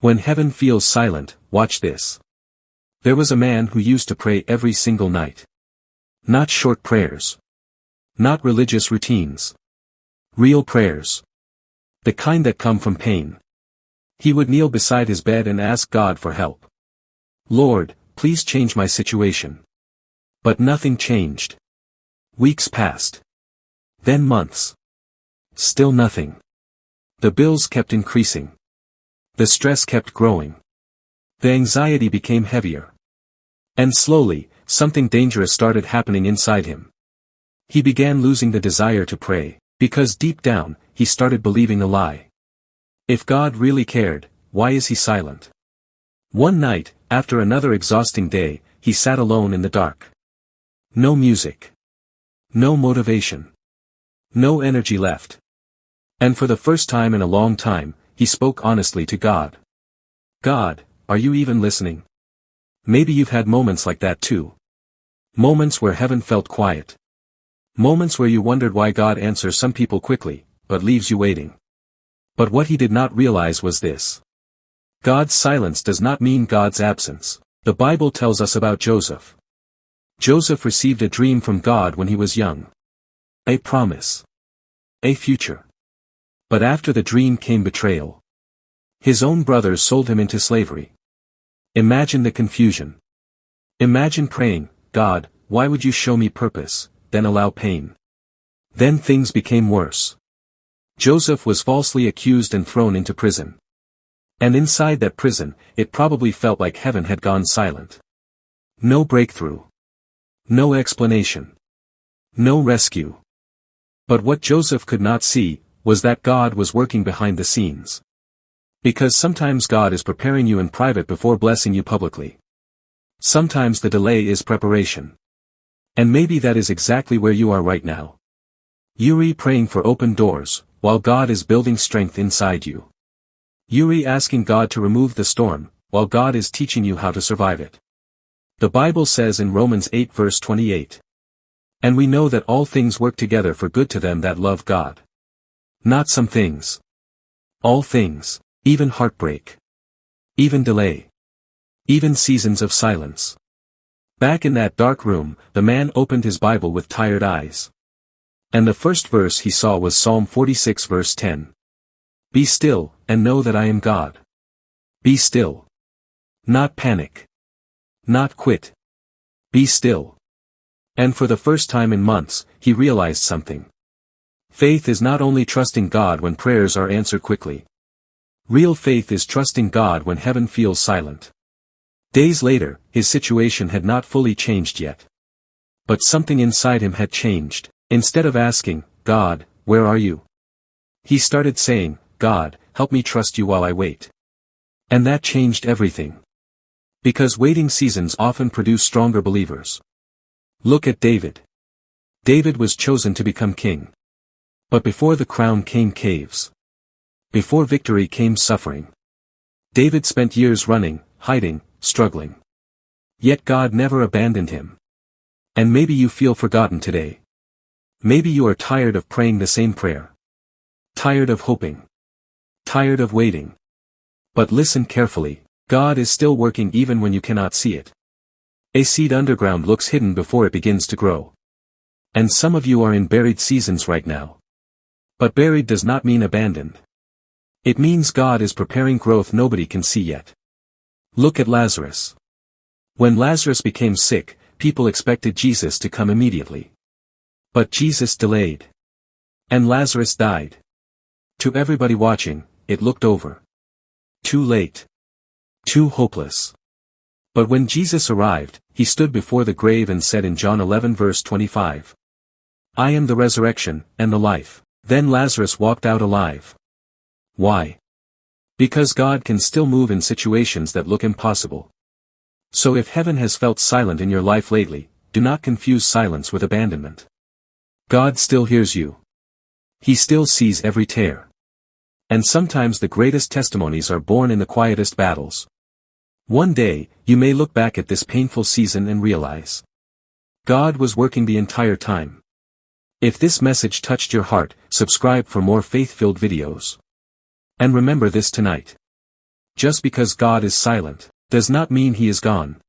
When heaven feels silent, watch this. There was a man who used to pray every single night. Not short prayers. Not religious routines. Real prayers. The kind that come from pain. He would kneel beside his bed and ask God for help. Lord, please change my situation. But nothing changed. Weeks passed. Then months. Still nothing. The bills kept increasing. The stress kept growing. The anxiety became heavier. And slowly, something dangerous started happening inside him. He began losing the desire to pray, because deep down, he started believing a lie. If God really cared, why is he silent? One night, after another exhausting day, he sat alone in the dark. No music. No motivation. No energy left. And for the first time in a long time, he spoke honestly to God. God, are you even listening? Maybe you've had moments like that too. Moments where heaven felt quiet. Moments where you wondered why God answers some people quickly, but leaves you waiting. But what he did not realize was this. God's silence does not mean God's absence. The Bible tells us about Joseph. Joseph received a dream from God when he was young. A promise. A future. But after the dream came betrayal. His own brothers sold him into slavery. Imagine the confusion. Imagine praying, God, why would you show me purpose, then allow pain? Then things became worse. Joseph was falsely accused and thrown into prison. And inside that prison, it probably felt like heaven had gone silent. No breakthrough. No explanation. No rescue. But what Joseph could not see, was that God was working behind the scenes. Because sometimes God is preparing you in private before blessing you publicly. Sometimes the delay is preparation. And maybe that is exactly where you are right now. You're praying for open doors, while God is building strength inside you. You're asking God to remove the storm, while God is teaching you how to survive it. The Bible says in Romans 8 verse 28. And we know that all things work together for good to them that love God. Not some things. All things, even heartbreak. Even delay. Even seasons of silence. Back in that dark room, the man opened his Bible with tired eyes. And the first verse he saw was Psalm 46 verse 10. Be still, and know that I am God. Be still. Not panic. Not quit. Be still. And for the first time in months, he realized something. Faith is not only trusting God when prayers are answered quickly. Real faith is trusting God when heaven feels silent. Days later, his situation had not fully changed yet. But something inside him had changed. Instead of asking, God, where are you? He started saying, God, help me trust you while I wait. And that changed everything. Because waiting seasons often produce stronger believers. Look at David. David was chosen to become king. But before the crown came caves. Before victory came suffering. David spent years running, hiding, struggling. Yet God never abandoned him. And maybe you feel forgotten today. Maybe you are tired of praying the same prayer. Tired of hoping. Tired of waiting. But listen carefully, God is still working even when you cannot see it. A seed underground looks hidden before it begins to grow. And some of you are in buried seasons right now. But buried does not mean abandoned. It means God is preparing growth nobody can see yet. Look at Lazarus. When Lazarus became sick, people expected Jesus to come immediately. But Jesus delayed. And Lazarus died. To everybody watching, it looked over. Too late. Too hopeless. But when Jesus arrived, he stood before the grave and said in John 11 verse 25. I am the resurrection, and the life. Then Lazarus walked out alive. Why? Because God can still move in situations that look impossible. So if heaven has felt silent in your life lately, do not confuse silence with abandonment. God still hears you. He still sees every tear. And sometimes the greatest testimonies are born in the quietest battles. One day, you may look back at this painful season and realize God was working the entire time. If this message touched your heart, subscribe for more faith-filled videos. And remember this tonight. Just because God is silent, does not mean he is gone.